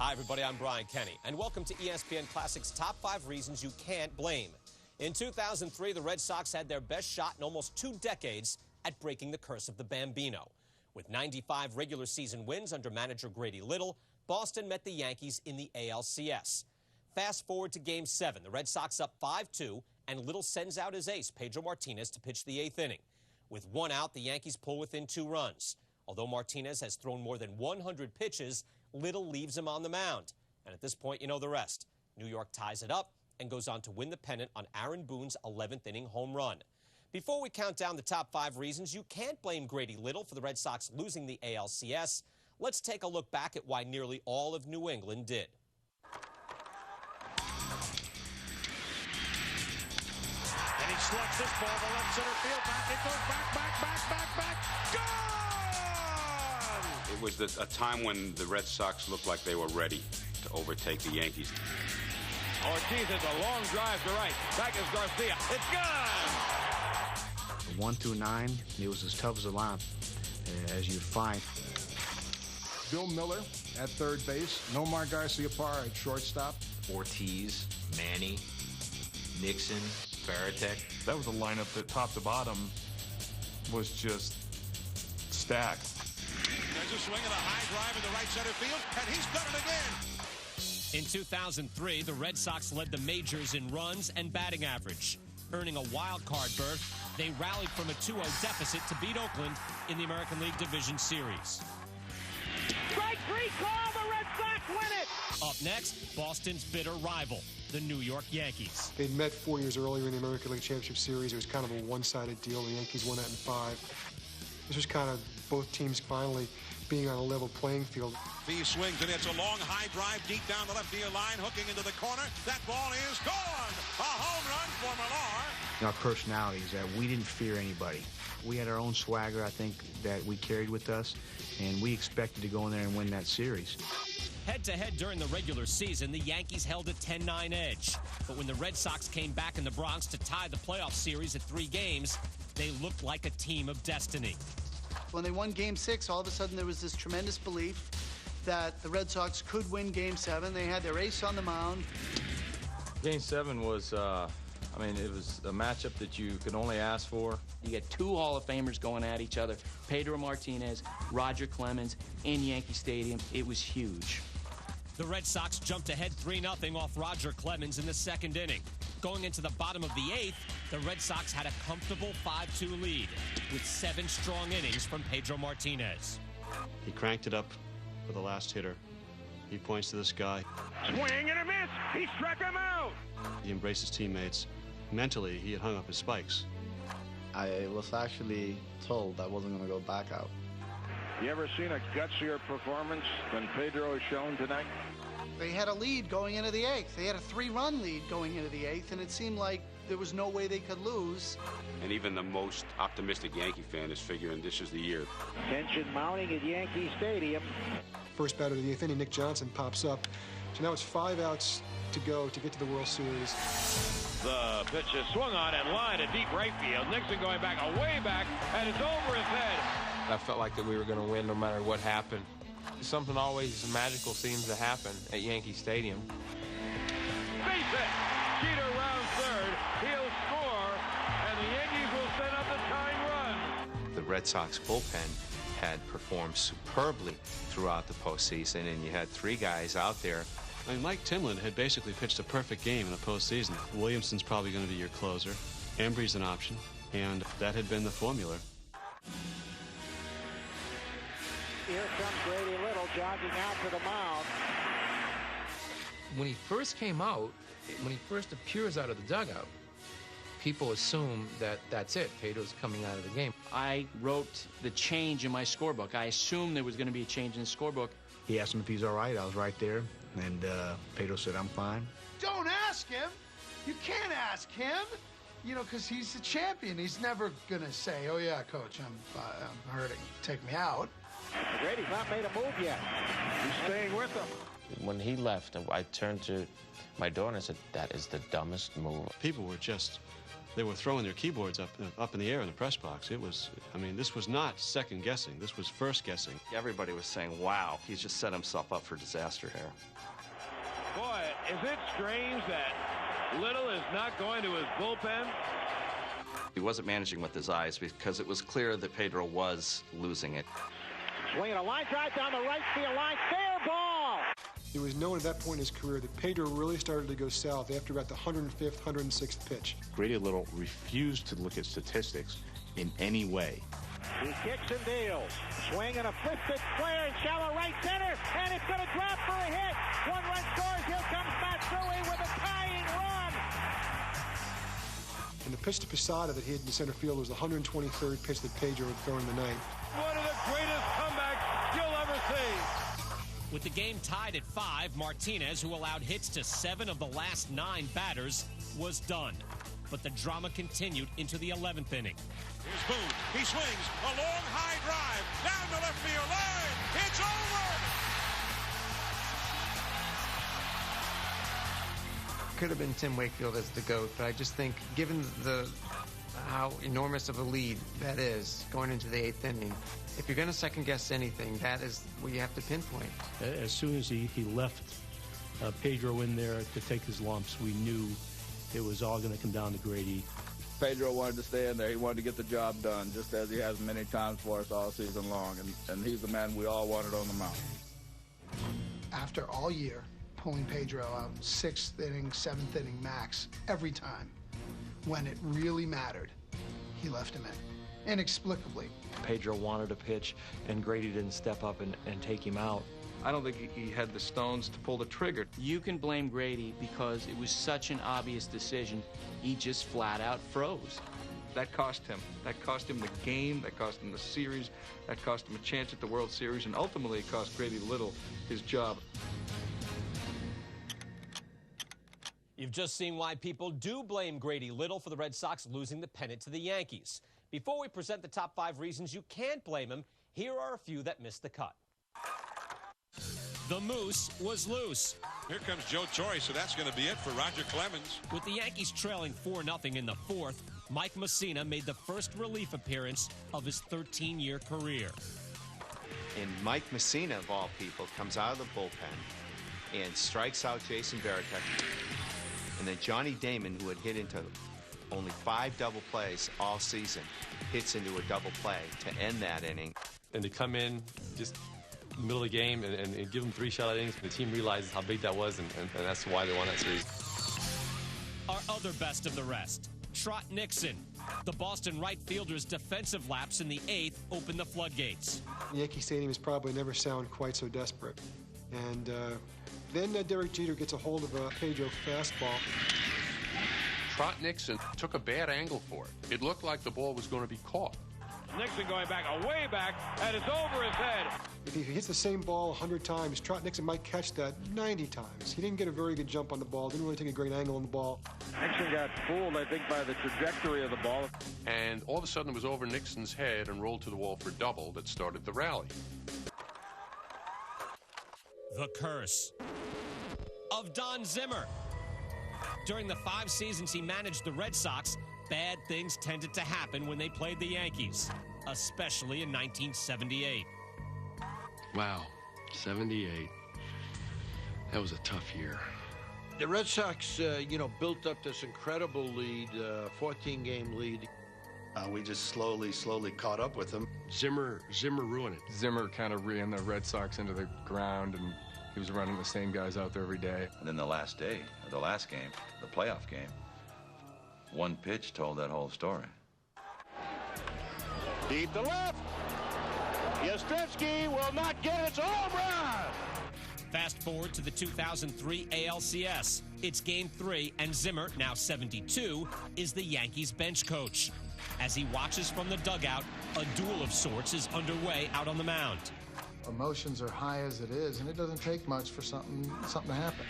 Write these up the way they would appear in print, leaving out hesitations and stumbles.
Hi, everybody. I'm Brian Kenny, and welcome to ESPN Classic's Top 5 Reasons You Can't Blame. In 2003, the Red Sox had their best shot in almost 2 decades at breaking the curse of the Bambino. With 95 regular season wins under manager Grady Little, Boston met the Yankees in the ALCS. Fast forward to Game 7, the Red Sox up 5-2, and Little sends out his ace, Pedro Martinez, to pitch the 8th inning. With 1 out, the Yankees pull within 2 runs. Although Martinez has thrown more than 100 pitches, Little leaves him on the mound. And at this point, you know the rest. New York ties it up and goes on to win the pennant on Aaron Boone's 11th inning home run. Before we count down the top 5 reasons you can't blame Grady Little for the Red Sox losing the ALCS, let's take a look back at why nearly all of New England did. And he slugs this ball to left center field. Back it goes, back. Gone! It was a time when the Red Sox looked like they were ready to overtake the Yankees. Ortiz has a long drive to right. Back is Garcia. It's gone! 1 through 9, it was as tough as a lion, as you'd find. Bill Miller at third base. Nomar Garciaparra at shortstop. Ortiz, Manny, Nixon, Varitek. That was a lineup that top to bottom was just stacked. There's a swing and a high drive in the right center field, and he's done it again. In 2003, the Red Sox led the majors in runs and batting average. Earning a wild card berth, they rallied from a 2-0 deficit to beat Oakland in the American League Division Series. Strike 3 call, the Red Sox win it! Up next, Boston's bitter rival, the New York Yankees. They'd met 4 years earlier in the American League Championship Series. It was kind of a one-sided deal. The Yankees won that in 5. This was kind of both teams finally being on a level playing field. He swings, and it's a long, high drive deep down the left field line, hooking into the corner. That ball is gone! A home run for Millar. Our personalities, that we didn't fear anybody. We had our own swagger, I think, that we carried with us, and we expected to go in there and win that series. Head-to-head during the regular season, the Yankees held a 10-9 edge. But when the Red Sox came back in the Bronx to tie the playoff series at 3 games, they looked like a team of destiny. When they won Game 6, all of a sudden there was this tremendous belief that the Red Sox could win Game 7. They had their ace on the mound. Game 7 was, it was a matchup that you could only ask for. You get 2 Hall of Famers going at each other, Pedro Martinez, Roger Clemens, in Yankee Stadium. It was huge. The Red Sox jumped ahead 3-0 off Roger Clemens in the 2nd inning. Going into the bottom of the 8th, the Red Sox had a comfortable 5-2 lead with 7 strong innings from Pedro Martinez. He cranked it up for the last hitter. He points to the sky. Swing and a miss! He struck him out! He embraced his teammates. Mentally, he had hung up his spikes. I was actually told I wasn't going to go back out. You ever seen a gutsier performance than Pedro has shown tonight? They had a lead going into the 8th. They had a 3-run lead going into the 8th, and it seemed like there was no way they could lose. And even the most optimistic Yankee fan is figuring this is the year. Tension mounting at Yankee Stadium. First batter of the 8th inning, Nick Johnson pops up. So now it's 5 outs to go to get to the World Series. The pitch is swung on and lined at deep right field. Nixon going back, way back, and it's over his head. I felt like that we were going to win no matter what happened. Something always magical seems to happen at Yankee Stadium. Base hit. Jeter rounds third. He'll score, and the Yankees will send up the tying run. The Red Sox bullpen had performed superbly throughout the postseason, and you had 3 guys out there. I mean, Mike Timlin had basically pitched a perfect game in the postseason. Williamson's probably going to be your closer. Embry's an option, and that had been the formula. Here comes Grady Little jogging out to the mound. When he first came out, when he first appears out of the dugout, people assume that that's it. Pedro's coming out of the game. I wrote the change in my scorebook. I assumed there was going to be a change in the scorebook. He asked him if he's all right. I was right there, and Pedro said, I'm fine. Don't ask him. You can't ask him. You know, because he's the champion. He's never going to say, oh, yeah, coach, I'm hurting. Take me out. Grady's not made a move yet. He's staying with them. When he left, I turned to my daughter and said, that is the dumbest move. People were just They were throwing their keyboards up in the air in the press box. It was, I mean, this was not second guessing. This was first guessing. Everybody was saying, wow, he's just set himself up for disaster here. Boy, is it strange that Little is not going to his bullpen? He wasn't managing with his eyes because it was clear that Pedro was losing it. Swinging a line drive down the right field line. Fair ball! It was known at that point in his career that Pedro really started to go south after about the 105th, 106th pitch. Grady Little refused to look at statistics in any way. He kicks and deals. Swing and a flip-it flare in shallow right center, and it's going to drop for a hit. One-run scores. Here comes Matsui with a tying run. And the pitch to Posada that he hit in the center field was the 123rd pitch that Pedro had thrown in the night. One of the greatest comebacks you'll ever see. With the game tied at 5, Martinez, who allowed hits to 7 of the last 9 batters, was done. But the drama continued into the 11th inning. Here's Boone. He swings a long high drive down the left field line. It's over. Could have been Tim Wakefield as the GOAT, but I just think, given how enormous of a lead that is going into the 8th inning, if you're going to second guess anything, that is what you have to pinpoint. As soon as he left Pedro in there to take his lumps, we knew it was all going to come down to Grady. Pedro wanted to stay in there. He wanted to get the job done, just as he has many times for us all season long. And he's the man we all wanted on the mound. After all year, pulling Pedro out 6th inning, 7th inning max, every time, when it really mattered, he left him in, inexplicably. Pedro wanted a pitch, and Grady didn't step up and take him out. I don't think he had the stones to pull the trigger. You can blame Grady because it was such an obvious decision. He just flat out froze. That cost him. That cost him the game. That cost him the series. That cost him a chance at the World Series. And ultimately, it cost Grady Little his job. You've just seen why people do blame Grady Little for the Red Sox losing the pennant to the Yankees. Before we present the top 5 reasons you can't blame him, here are a few that missed the cut. The Moose was loose. Here comes Joe Torre, so that's going to be it for Roger Clemens. With the Yankees trailing 4-0 in the 4th, Mike Mussina made the first relief appearance of his 13-year career. And Mike Mussina, of all people, comes out of the bullpen and strikes out Jason Varitek. And then Johnny Damon, who had hit into only 5 double plays all season, hits into a double play to end that inning. And to come in just middle of the game and give them 3 shutout innings, the team realizes how big that was, and that's why they won that series. Our other best of the rest, Trot Nixon. The Boston right fielder's defensive lapse in the 8th opened the floodgates. Yankee Stadium has probably never sounded quite so desperate. And then Derek Jeter gets a hold of a Pedro fastball. Trot Nixon took a bad angle for it. It looked like the ball was going to be caught. Nixon going back, way back, and it's over his head. If he hits the same ball 100 times, Trot Nixon might catch that 90 times. He didn't get a very good jump on the ball, didn't really take a great angle on the ball. Nixon got fooled, I think, by the trajectory of the ball. And all of a sudden it was over Nixon's head and rolled to the wall for double that started the rally. The curse of Don Zimmer. During the 5 seasons he managed the Red Sox, bad things tended to happen when they played the Yankees, especially in 1978. Wow, 78. That was a tough year. The Red Sox, built up this incredible lead, 14-game lead. We just slowly caught up with them. Zimmer ruined it. Zimmer kind of ran the Red Sox into the ground, and he was running the same guys out there every day. And then the last day, the last game, the playoff game, one pitch told that whole story. Deep to left. Yastrzemski will not get its home run. Fast forward to the 2003 ALCS. It's Game 3, and Zimmer, now 72, is the Yankees bench coach. As he watches from the dugout, a duel of sorts is underway out on the mound. Emotions are high as it is, and it doesn't take much for something to happen.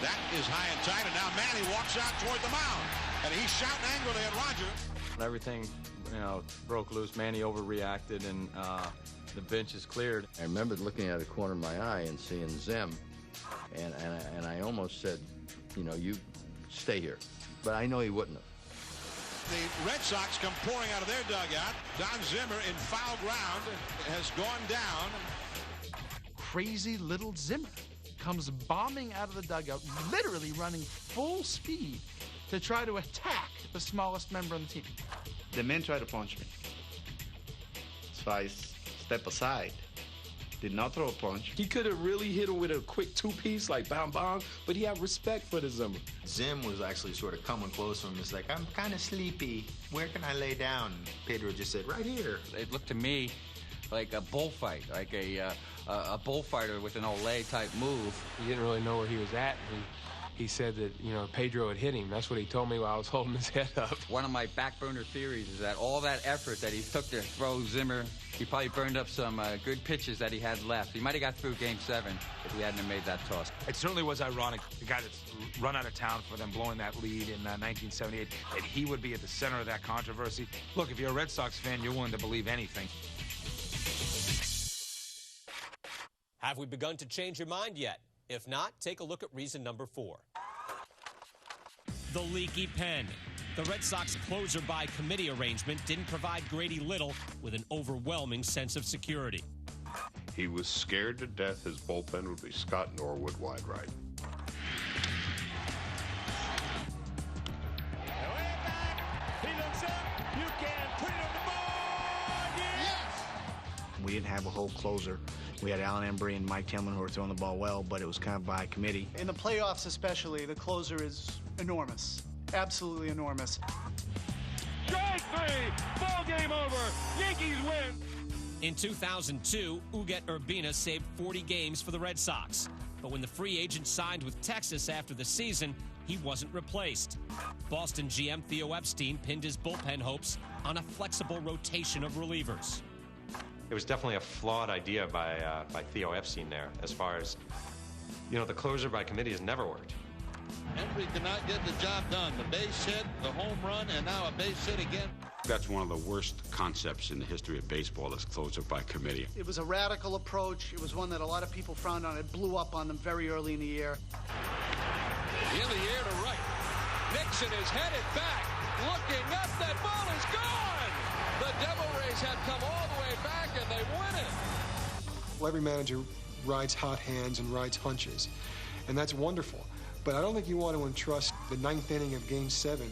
That is high and tight, and now Manny walks out toward the mound, and he's shouting angrily at Roger. Everything, broke loose. Manny overreacted, and the bench is cleared. I remember looking at the corner of my eye and seeing Zim, and I almost said, you stay here. but I know he wouldn't have. The Red Sox come pouring out of their dugout. Don Zimmer in foul ground has gone down. Crazy little Zimmer comes bombing out of the dugout, literally running full speed to try to attack the smallest member on the team. The men tried to punch me. So I step aside. Did not throw a punch. He could have really hit him with a quick two-piece, like bang, bang, but he had respect for the Zimmer. Zim was actually sort of coming close to him. It's like, I'm kind of sleepy. Where can I lay down? Pedro just said, right here. It looked to me like a bullfight, like a bullfighter with an Olay type move. He didn't really know where he was at. He said that, you know, Pedro had hit him. That's what he told me while I was holding his head up. One of my back burner theories is that all that effort that he took to throw Zimmer, he probably burned up some good pitches that he had left. He might have got through Game 7 if he hadn't have made that toss. It certainly was ironic, the guy that's run out of town for them blowing that lead in 1978, that he would be at the center of that controversy. Look, if you're a Red Sox fan, you're willing to believe anything. Have we begun to change your mind yet? If not, take a look at reason number 4. The leaky pen. The Red Sox closer by committee arrangement didn't provide Grady Little with an overwhelming sense of security. He was scared to death his bullpen would be Scott Norwood wide right. He looks up. You can put it on the board. Yes! We didn't have a whole closer. We had Alan Embry and Mike Tillman who were throwing the ball well, but it was kind of by committee. In the playoffs especially, the closer is enormous. Absolutely enormous. Strike 3! Ball game over. Yankees win. In 2002, Uget Urbina saved 40 games for the Red Sox. But when the free agent signed with Texas after the season, he wasn't replaced. Boston GM Theo Epstein pinned his bullpen hopes on a flexible rotation of relievers. It was definitely a flawed idea by Theo Epstein there, as far as, you know, the closer by committee has never worked. Embry could not get the job done. The base hit, the home run, and now a base hit again. That's one of the worst concepts in the history of baseball, is closer by committee. It was a radical approach. It was one that a lot of people frowned on. It blew up on them very early in the year. In the air to right. Nixon is headed back. Looking up, that ball is gone. The Devil Rays have come all the way back, and they win it. Well, every manager rides hot hands and rides hunches, and that's wonderful. But I don't think you want to entrust the 9th inning of Game 7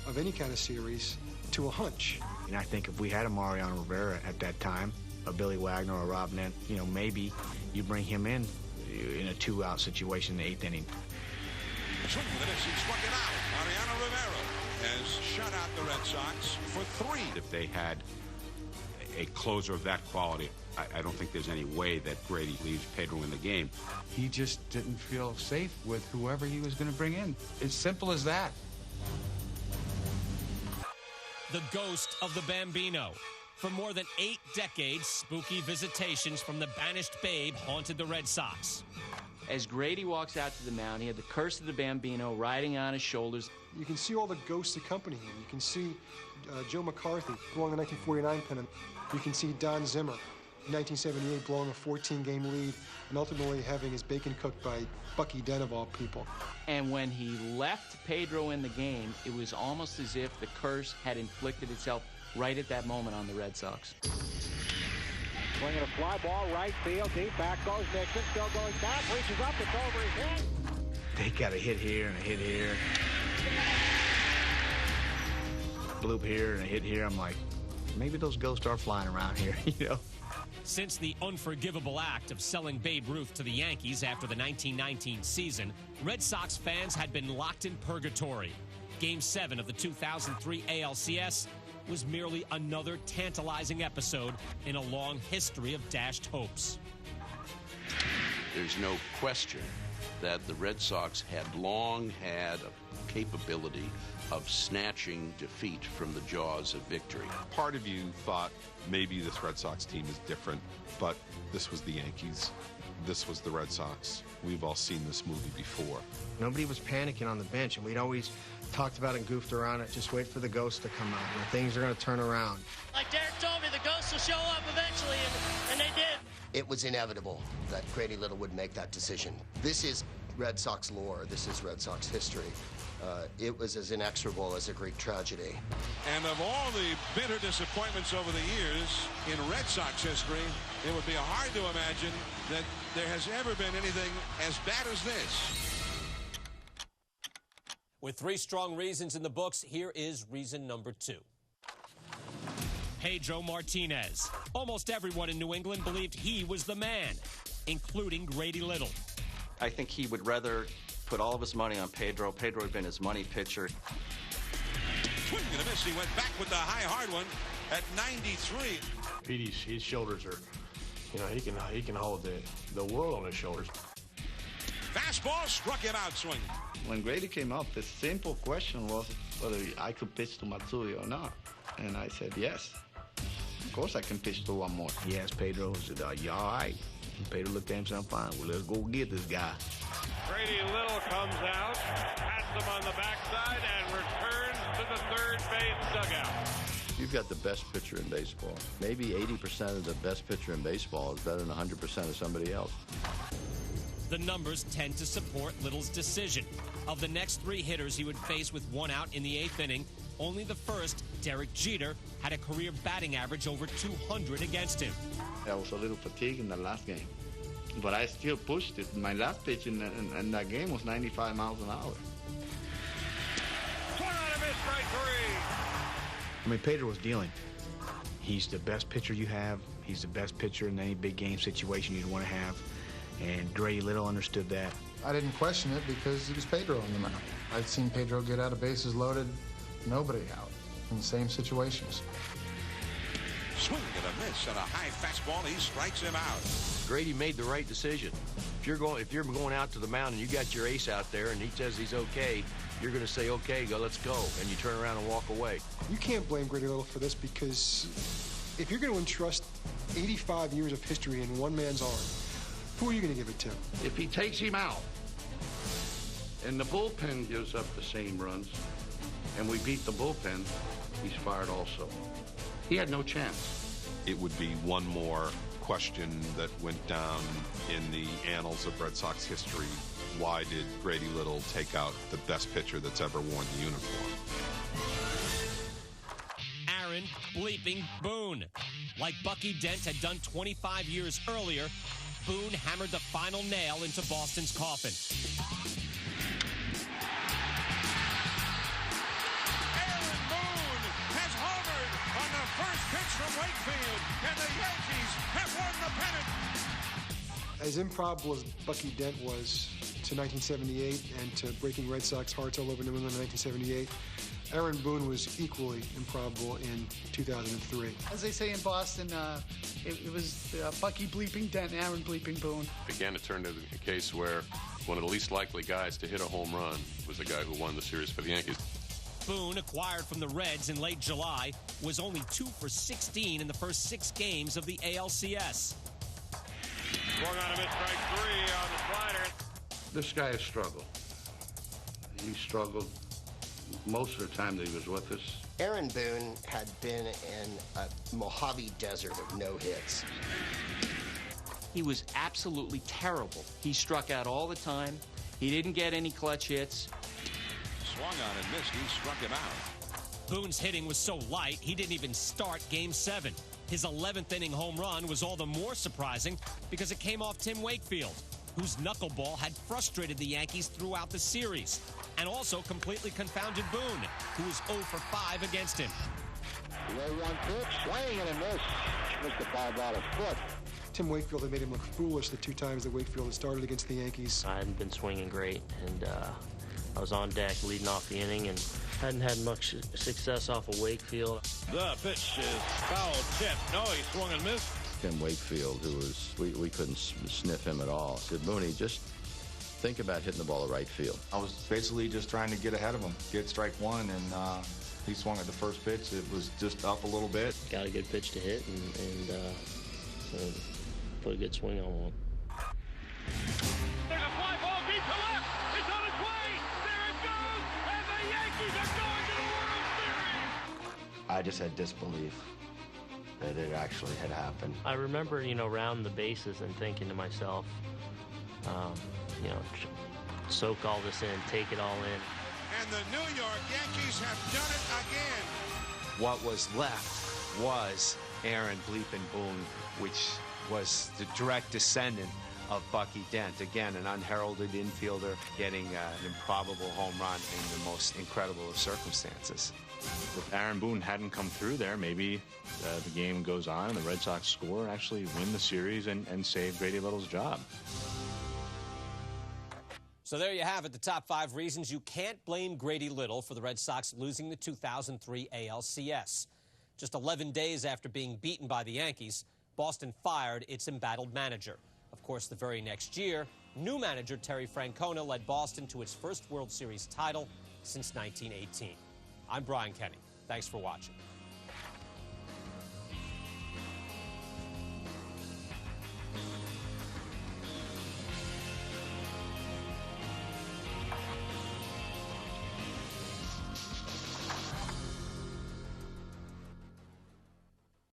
of any kind of series to a hunch. And I think if we had a Mariano Rivera at that time, a Billy Wagner or a Rob Nent, you know, maybe you bring him in a 2-out situation in the 8th inning. Swing and a miss, he struck it out. Mariano Rivera has shut out the Red Sox for 3. If they had a closer of that quality, I don't think there's any way that Grady leaves Pedro in the game. He just didn't feel safe with whoever he was going to bring in. It's simple as that. The ghost of the Bambino. For more than 8 decades, spooky visitations from the banished babe haunted the Red Sox. As Grady walks out to the mound, he had the curse of the Bambino riding on his shoulders. You can see all the ghosts accompanying him. You can see Joe McCarthy blowing the 1949 pennant. You can see Don Zimmer in 1978 blowing a 14-game lead and ultimately having his bacon cooked by Bucky Den of all people. And when he left Pedro in the game, it was almost as if the curse had inflicted itself right at that moment on the Red Sox. Swinging a fly ball, right field, deep back goes Nixon, still going back, reaches up, it's over his head. They got a hit here and a hit here. Bloop here and a hit here. I'm like, maybe those ghosts are flying around here, you know? Since the unforgivable act of selling Babe Ruth to the Yankees after the 1919 season, Red Sox fans had been locked in purgatory. Game 7 of the 2003 ALCS was merely another tantalizing episode in a long history of dashed hopes. There's no question that the Red Sox had long had a capability of snatching defeat from the jaws of victory. Part of you thought maybe this Red Sox team is different, but this was the Yankees. This was the Red Sox. We've all seen this movie before. Nobody was panicking on the bench, and we'd always talked about it and goofed around it. Just wait for the ghost to come out, and things are going to turn around. Like Derek told me, the ghosts will show up eventually, and they did. It was inevitable that Grady Little would make that decision. This is Red Sox lore. This is Red Sox history. it was as inexorable as a Greek tragedy. And of all the bitter disappointments over the years in Red Sox history, it would be hard to imagine that there has ever been anything as bad as this. With 3 strong reasons in the books, here is reason number 2. Pedro Martinez. Almost everyone in New England believed he was the man, including Grady Little. I think he would rather put all of his money on Pedro. Pedro had been his money pitcher. Swing and a miss. He went back with the high hard one at 93. Petey's his shoulders are, you know, he can hold the world on his shoulders. Fastball struck him out swinging. When Grady came up, the simple question was whether I could pitch to Matsui or not. And I said, yes. Of course I can pitch to one more. He asked Pedro, he said, you all right? And Pedro looked at him and said, I'm fine. Well, let's go get this guy. Grady Little comes out, pats him on the backside, and returns to the third base dugout. You've got the best pitcher in baseball. Maybe 80% of the best pitcher in baseball is better than 100% of somebody else. The numbers tend to support Little's decision. Of the next 3 hitters he would face with 1 out in the 8th inning, only the first, Derek Jeter, had a career batting average over 200 against him. I was a little fatigued in the last game, but I still pushed it. My last pitch in that game was 95 miles an hour. Swung on a miss, strike 3. I mean, Pedro was dealing. He's the best pitcher you have. He's the best pitcher in any big game situation you'd want to have. And Grady Little understood that. I didn't question it because it was Pedro on the mound. I'd seen Pedro get out of bases loaded, nobody out, in the same situations. Swing and a miss, and a high fastball, he strikes him out. Grady made the right decision. If you're going out to the mound and you got your ace out there and he says he's okay, you're going to say, okay, let's go, and you turn around and walk away. You can't blame Grady Little for this because if you're going to entrust 85 years of history in one man's arm, who are you going to give it to? If he takes him out, and the bullpen gives up the same runs, and we beat the bullpen, he's fired also. He had no chance. It would be one more question that went down in the annals of Red Sox history. Why did Grady Little take out the best pitcher that's ever worn the uniform? Aaron bleeping Boone. Like Bucky Dent had done 25 years earlier, Boone hammered the final nail into Boston's coffin. Aaron Boone has homered on the first pitch from Wakefield, and the Yankees have won the pennant. As improbable as Bucky Dent was to 1978 and to breaking Red Sox hearts all over New England in 1978, Aaron Boone was equally improbable in 2003. As they say in Boston, it was Bucky bleeping Dent, Aaron bleeping Boone. Began to turn to a case where one of the least likely guys to hit a home run was the guy who won the series for the Yankees. Boone, acquired from the Reds in late July, was only 2 for 16 in the first 6 games of the ALCS. Swung on a miss, strike 3 on the slider. This guy has struggled. He struggled most of the time that he was with us. Aaron Boone had been in a Mojave Desert of no hits. He was absolutely terrible. He struck out all the time. He didn't get any clutch hits. Swung on and missed. He struck him out. Boone's hitting was so light, he didn't even start Game 7. His 11th inning home run was all the more surprising because it came off Tim Wakefield, whose knuckleball had frustrated the Yankees throughout the series, and also completely confounded Boone, who was 0 for 5 against him. Low 1 pitch, swing and a miss. Missed the ball about a foot. Tim Wakefield had made him look foolish the 2 times that Wakefield had started against the Yankees. I hadn't been swinging great, and I was on deck leading off the inning and hadn't had much success off of Wakefield. The pitch is foul tip. No, he swung and missed. Tim Wakefield, who was, we couldn't sniff him at all, said, Mooney, just think about hitting the ball to right field. I was basically just trying to get ahead of him, get strike 1, and he swung at the first pitch. It was just up a little bit. Got a good pitch to hit and put a good swing on one. There's a fly ball deep to left. It's on its way. There it goes. And the Yankees are going to the World Series. I just had disbelief that it actually had happened. I remember, rounding the bases and thinking to myself, soak all this in, take it all in. And And the New York Yankees have done it again. What was left was Aaron Bleepin Boone, which was the direct descendant of Bucky Dent. Again, an unheralded infielder getting an improbable home run in the most incredible of circumstances. If Aaron Boone hadn't come through there, maybe the game goes on and the Red Sox score, actually win the series, and save Grady Little's job. So there you have it, the top 5 reasons you can't blame Grady Little for the Red Sox losing the 2003 ALCS. Just 11 days after being beaten by the Yankees, Boston fired its embattled manager. Of course, the very next year, new manager Terry Francona led Boston to its first World Series title since 1918. I'm Brian Kenny. Thanks for watching.